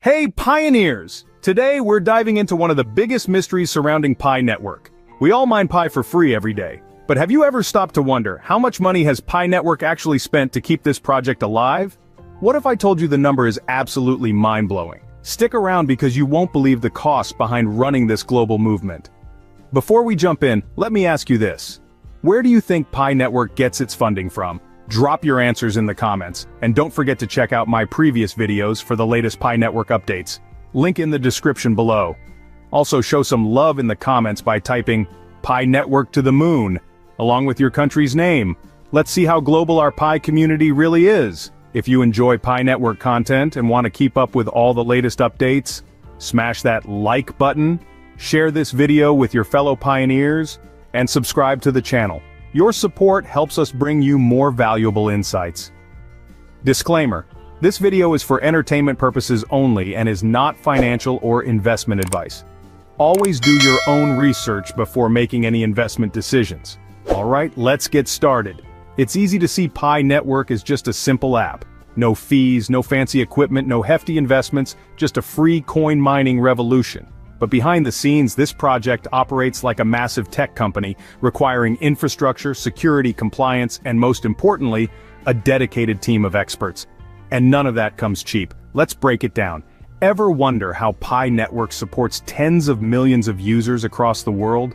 Hey pioneers! Today we're diving into one of the biggest mysteries surrounding Pi Network. We all mine Pi for free every day, but have you ever stopped to wonder how much money has Pi Network actually spent to keep this project alive? What if I told you the number is absolutely mind-blowing? Stick around because you won't believe the costs behind running this global movement. Before we jump in, let me ask you this. Where do you think Pi Network gets its funding from? Drop your answers in the comments, and don't forget to check out my previous videos for the latest Pi Network updates. Link in the description below. Also show some love in the comments by typing Pi Network to the moon, along with your country's name. Let's see how global our Pi community really is. If you enjoy Pi Network content and want to keep up with all the latest updates, smash that like button, share this video with your fellow pioneers, and subscribe to the channel. Your support helps us bring you more valuable insights. Disclaimer: this video is for entertainment purposes only and is not financial or investment advice. Always do your own research before making any investment decisions. Alright, let's get started. It's easy to see Pi Network is just a simple app. No fees, no fancy equipment, no hefty investments, just a free coin mining revolution. But behind the scenes, this project operates like a massive tech company, requiring infrastructure, security, compliance, and most importantly, a dedicated team of experts. And none of that comes cheap. Let's break it down. Ever wonder how Pi Network supports tens of millions of users across the world?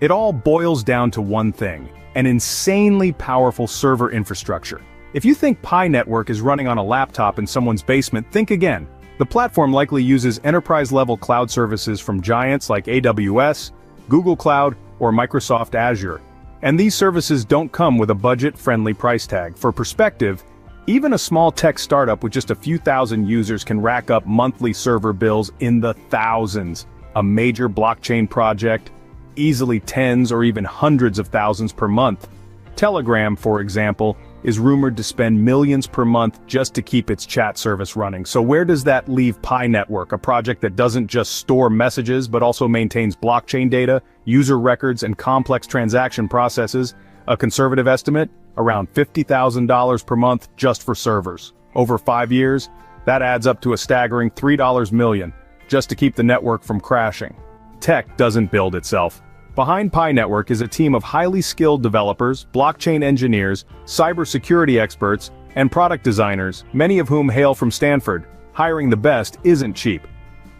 It all boils down to one thing: an insanely powerful server infrastructure. If you think Pi Network is running on a laptop in someone's basement, think again. The platform likely uses enterprise-level cloud services from giants like AWS, Google Cloud, or Microsoft Azure. And these services don't come with a budget-friendly price tag. For perspective, even a small tech startup with just a few thousand users can rack up monthly server bills in the thousands. A major blockchain project, easily tens or even hundreds of thousands per month. Telegram, for example, is rumored to spend millions per month just to keep its chat service running. So where does that leave Pi Network, a project that doesn't just store messages but also maintains blockchain data, user records, and complex transaction processes? A conservative estimate? Around $50,000 per month just for servers. Over 5 years, that adds up to a staggering $3 million, just to keep the network from crashing. Tech doesn't build itself. Behind Pi Network is a team of highly skilled developers, blockchain engineers, cybersecurity experts, and product designers, many of whom hail from Stanford. Hiring the best isn't cheap.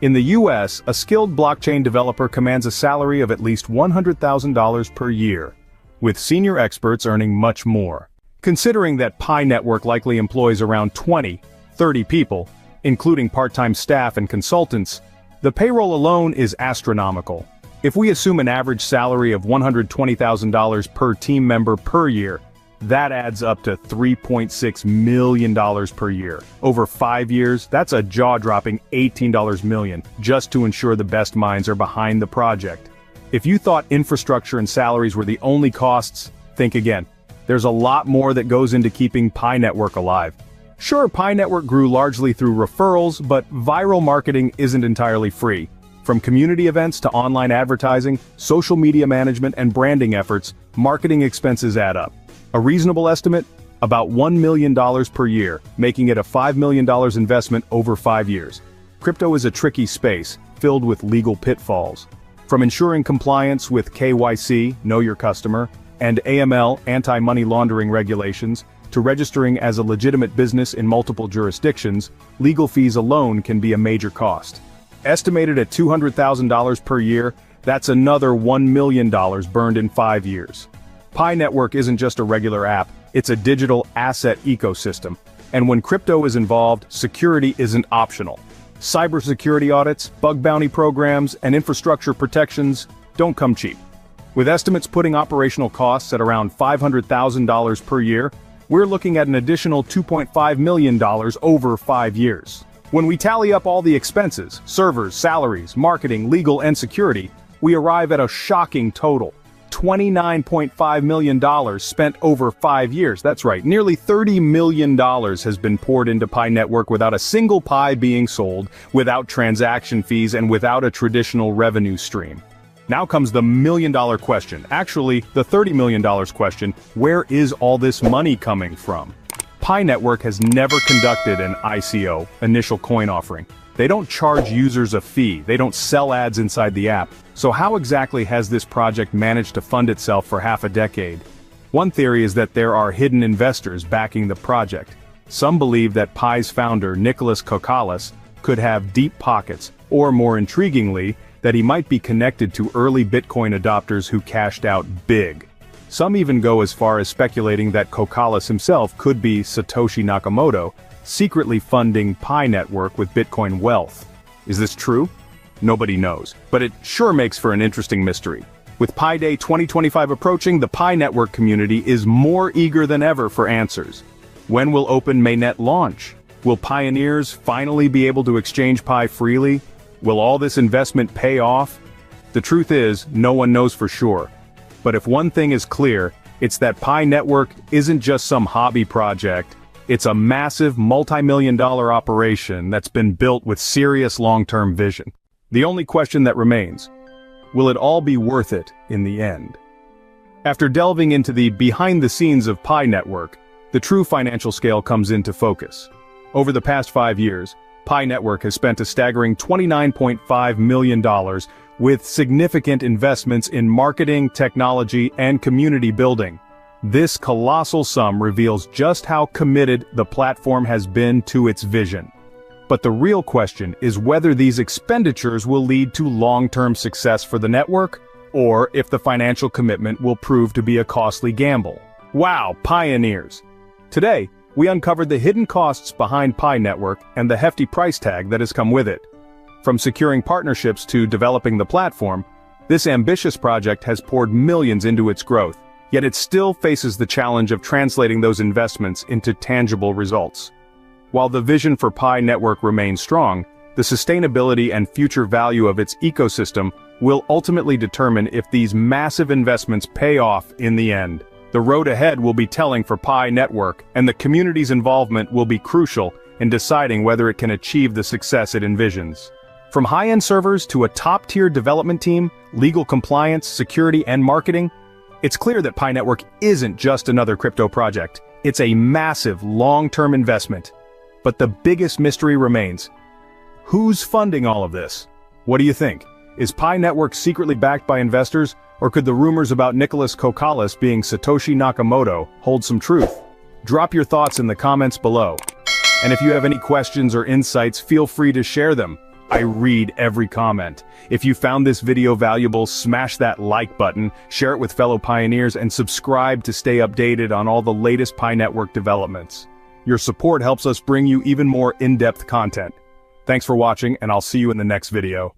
In the US, a skilled blockchain developer commands a salary of at least $100,000 per year, with senior experts earning much more. Considering that Pi Network likely employs around 30 people, including part-time staff and consultants, the payroll alone is astronomical. If we assume an average salary of $120,000 per team member per year, that adds up to $3.6 million per year. Over 5 years, that's a jaw-dropping $18 million, just to ensure the best minds are behind the project. If you thought infrastructure and salaries were the only costs, think again. There's a lot more that goes into keeping Pi Network alive. Sure, Pi Network grew largely through referrals, but viral marketing isn't entirely free. From community events to online advertising, social media management, and branding efforts, marketing expenses add up. A reasonable estimate? About $1 million per year, making it a $5 million investment over 5 years. Crypto is a tricky space, filled with legal pitfalls. From ensuring compliance with KYC, Know Your Customer, and AML, anti-money laundering regulations, to registering as a legitimate business in multiple jurisdictions, legal fees alone can be a major cost. Estimated at $200,000 per year, that's another $1 million burned in 5 years. Pi Network isn't just a regular app, it's a digital asset ecosystem. And when crypto is involved, security isn't optional. Cybersecurity audits, bug bounty programs, and infrastructure protections don't come cheap. With estimates putting operational costs at around $500,000 per year, we're looking at an additional $2.5 million over 5 years. When we tally up all the expenses, servers, salaries, marketing, legal, and security, we arrive at a shocking total. $29.5 million spent over 5 years. That's right, nearly $30 million has been poured into Pi Network without a single Pi being sold, without transaction fees, and without a traditional revenue stream. Now comes the million-dollar question. Actually, the $30 million question: where is all this money coming from? Pi Network has never conducted an ICO, initial coin offering. They don't charge users a fee, they don't sell ads inside the app. So how exactly has this project managed to fund itself for half a decade? One theory is that there are hidden investors backing the project. Some believe that Pi's founder, Nicholas Kokalis, could have deep pockets, or more intriguingly, that he might be connected to early Bitcoin adopters who cashed out big. Some even go as far as speculating that Kokalis himself could be Satoshi Nakamoto, secretly funding Pi Network with Bitcoin wealth. Is this true? Nobody knows, but it sure makes for an interesting mystery. With Pi Day 2025 approaching, the Pi Network community is more eager than ever for answers. When will Open Mainnet launch? Will pioneers finally be able to exchange Pi freely? Will all this investment pay off? The truth is, no one knows for sure. But if one thing is clear, it's that Pi Network isn't just some hobby project. It's a massive multi-million-dollar operation that's been built with serious long-term vision. The only question that remains: will it all be worth it in the end? After delving into the behind-the-scenes of Pi Network, the true financial scale comes into focus. Over the past 5 years, Pi Network has spent a staggering $29.5 million with significant investments in marketing, technology, and community building. This colossal sum reveals just how committed the platform has been to its vision. But the real question is whether these expenditures will lead to long-term success for the network, or if the financial commitment will prove to be a costly gamble. Wow, pioneers! Today, we uncovered the hidden costs behind Pi Network and the hefty price tag that has come with it. From securing partnerships to developing the platform, this ambitious project has poured millions into its growth, yet it still faces the challenge of translating those investments into tangible results. While the vision for Pi Network remains strong, the sustainability and future value of its ecosystem will ultimately determine if these massive investments pay off in the end. The road ahead will be telling for Pi Network, and the community's involvement will be crucial in deciding whether it can achieve the success it envisions. From high-end servers to a top-tier development team, legal compliance, security, and marketing, it's clear that Pi Network isn't just another crypto project. It's a massive, long-term investment. But the biggest mystery remains: who's funding all of this? What do you think? Is Pi Network secretly backed by investors, or could the rumors about Nicholas Kokalis being Satoshi Nakamoto hold some truth? Drop your thoughts in the comments below. And if you have any questions or insights, feel free to share them. I read every comment. If you found this video valuable, smash that like button, share it with fellow pioneers, and subscribe to stay updated on all the latest Pi Network developments. Your support helps us bring you even more in-depth content. Thanks for watching, and I'll see you in the next video.